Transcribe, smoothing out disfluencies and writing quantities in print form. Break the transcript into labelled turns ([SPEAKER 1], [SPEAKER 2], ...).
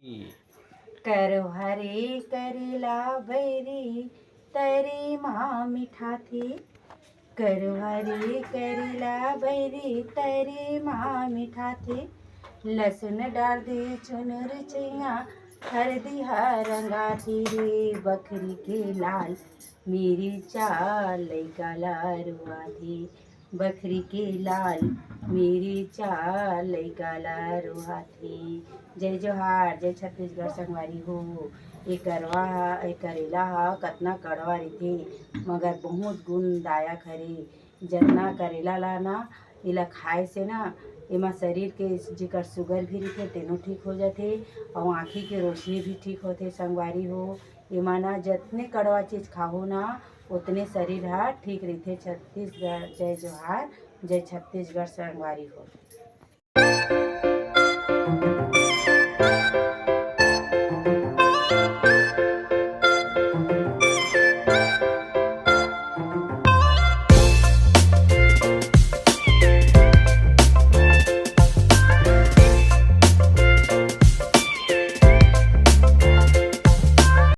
[SPEAKER 1] करो हरे करेला बैरी तरी माँ मीठा थी। करो हरे करेला बैरी तरी माँ मीठा थी। लहसुन डाल दे चुनर चैया हल्दी रंगा थी रे। बकरी के लाल मेरी चाल लैका लारुआ थी। बकरी के लाल मेरी चाल लैका लारुआ थी। जय जोहार, जय छत्तीसगढ़ संगवारी हो। ए करेला ह कतना कड़वा रहिथे मगर बहुत गुणदायक हरे। जतना करेला ला ना एला खाए से ना एमा शरीर के जेकर शुगर भी रहिथे तेनो ठीक हो जाथे अउ आँखी के रोशनी भी ठीक होथे संगवारी हो। एमा ना जतने कड़वा चीज़ खाहू ना उतने शरीर ह ठीक रहिथे। छत्तीसगढ़ जय जोहार, जय छत्तीसगढ़ संगवारी हो।